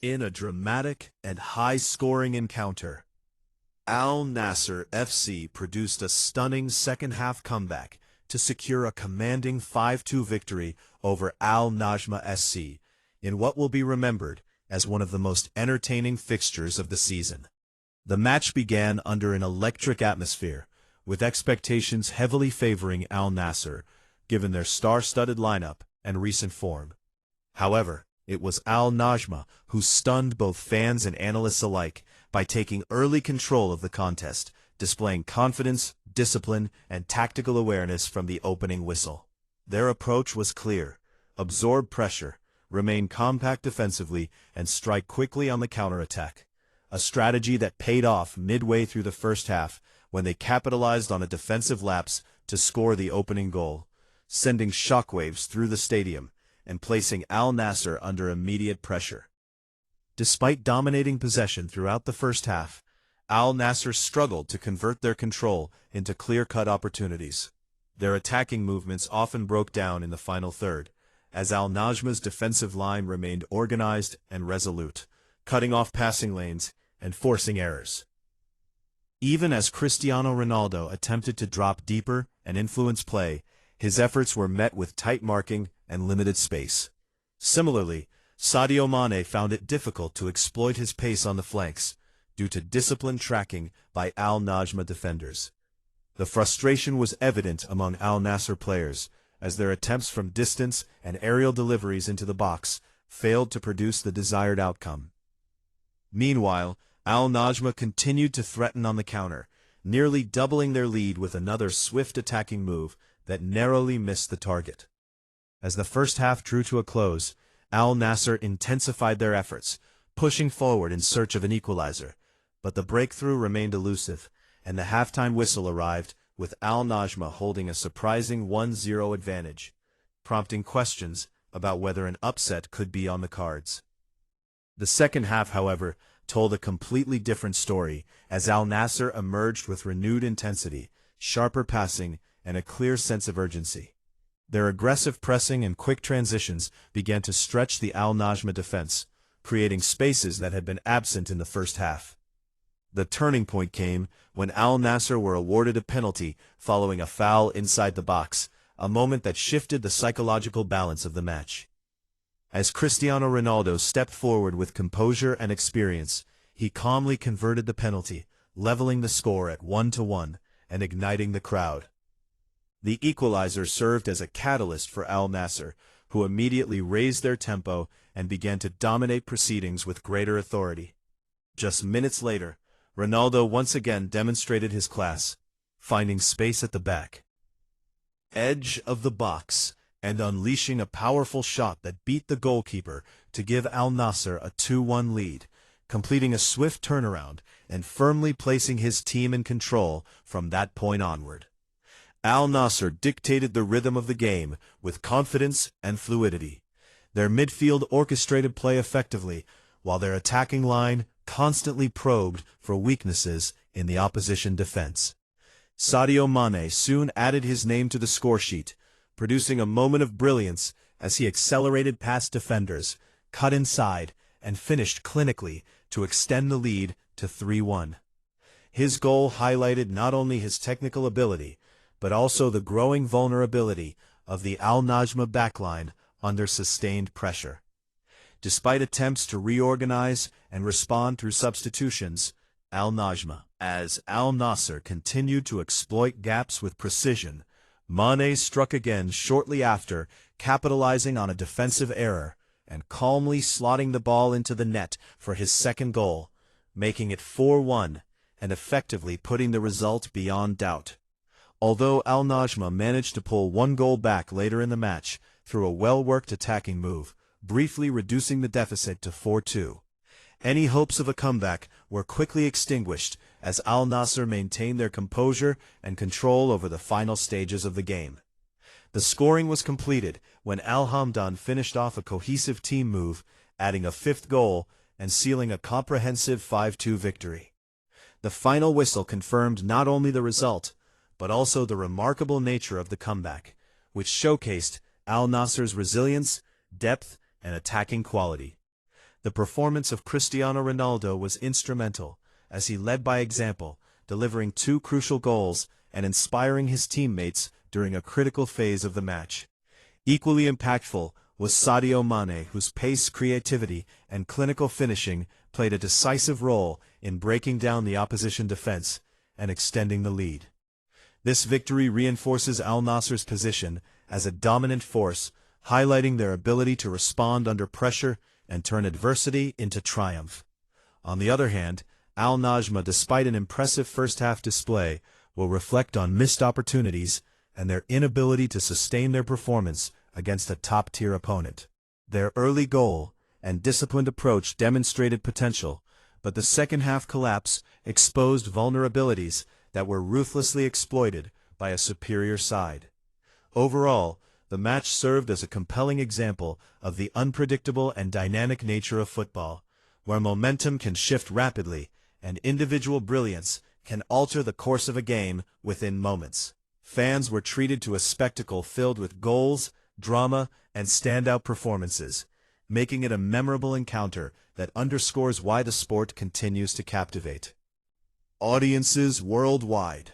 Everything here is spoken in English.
In a dramatic and high-scoring encounter, Al Nassr FC produced a stunning second-half comeback to secure a commanding 5-2 victory over Al Najmah SC in what will be remembered as one of the most entertaining fixtures of the season. The match began under an electric atmosphere, with expectations heavily favoring Al Nassr, given their star-studded lineup and recent form. However, it was Al Najmah who stunned both fans and analysts alike by taking early control of the contest, displaying confidence, discipline, and tactical awareness from the opening whistle. Their approach was clear: absorb pressure, remain compact defensively, and strike quickly on the counterattack. A strategy that paid off midway through the first half when they capitalized on a defensive lapse to score the opening goal, sending shockwaves through the stadium and placing Al Nassr under immediate pressure. Despite dominating possession throughout the first half, Al Nassr struggled to convert their control into clear-cut opportunities. Their attacking movements often broke down in the final third, as Al Najmah's defensive line remained organized and resolute, cutting off passing lanes and forcing errors. Even as Cristiano Ronaldo attempted to drop deeper and influence play, his efforts were met with tight marking and limited space. Similarly, Sadio Mané found it difficult to exploit his pace on the flanks, due to disciplined tracking by Al Najmah defenders. The frustration was evident among Al Nassr players, as their attempts from distance and aerial deliveries into the box failed to produce the desired outcome. Meanwhile, Al Najmah continued to threaten on the counter, nearly doubling their lead with another swift attacking move that narrowly missed the target. As the first half drew to a close, Al Nassr intensified their efforts, pushing forward in search of an equalizer, but the breakthrough remained elusive, and the halftime whistle arrived with Al Najmah holding a surprising 1-0 advantage, prompting questions about whether an upset could be on the cards. The second half, however, told a completely different story, as Al Nassr emerged with renewed intensity, sharper passing, and a clear sense of urgency. Their aggressive pressing and quick transitions began to stretch the Al Najmah defense, creating spaces that had been absent in the first half. The turning point came when Al Nassr were awarded a penalty following a foul inside the box, a moment that shifted the psychological balance of the match. As Cristiano Ronaldo stepped forward with composure and experience, he calmly converted the penalty, leveling the score at 1-1 and igniting the crowd. The equalizer served as a catalyst for Al Nassr, who immediately raised their tempo and began to dominate proceedings with greater authority. Just minutes later, Ronaldo once again demonstrated his class, finding space at the back edge of the box and unleashing a powerful shot that beat the goalkeeper to give Al Nassr a 2-1 lead, completing a swift turnaround and firmly placing his team in control from that point onward. Al Nassr dictated the rhythm of the game with confidence and fluidity. Their midfield orchestrated play effectively, while their attacking line constantly probed for weaknesses in the opposition defense. Sadio Mané soon added his name to the scoresheet, producing a moment of brilliance as he accelerated past defenders, cut inside, and finished clinically to extend the lead to 3-1. His goal highlighted not only his technical ability, but also the growing vulnerability of the Al Najmah backline under sustained pressure. Despite attempts to reorganize and respond through substitutions, Al Nassr continued to exploit gaps with precision. Mané struck again shortly after, capitalizing on a defensive error and calmly slotting the ball into the net for his second goal, making it 4-1 and effectively putting the result beyond doubt. Although Al Najmah managed to pull one goal back later in the match through a well-worked attacking move, briefly reducing the deficit to 4-2. Any hopes of a comeback were quickly extinguished as Al Nassr maintained their composure and control over the final stages of the game. The scoring was completed when Al Hamdan finished off a cohesive team move, adding a fifth goal and sealing a comprehensive 5-2 victory. The final whistle confirmed not only the result, but also the remarkable nature of the comeback, which showcased Al Nassr's resilience, depth, and attacking quality. The performance of Cristiano Ronaldo was instrumental, as he led by example, delivering 2 crucial goals and inspiring his teammates during a critical phase of the match. Equally impactful was Sadio Mané, whose pace, creativity, and clinical finishing played a decisive role in breaking down the opposition defense and extending the lead. This victory reinforces Al Nassr's position as a dominant force, highlighting their ability to respond under pressure and turn adversity into triumph. On the other hand, Al Najmah, despite an impressive first-half display, will reflect on missed opportunities and their inability to sustain their performance against a top-tier opponent. Their early goal and disciplined approach demonstrated potential, but the second-half collapse exposed vulnerabilities that were ruthlessly exploited by a superior side. Overall, the match served as a compelling example of the unpredictable and dynamic nature of football, where momentum can shift rapidly and individual brilliance can alter the course of a game within moments. Fans were treated to a spectacle filled with goals, drama, and standout performances, making it a memorable encounter that underscores why the sport continues to captivate audiences worldwide.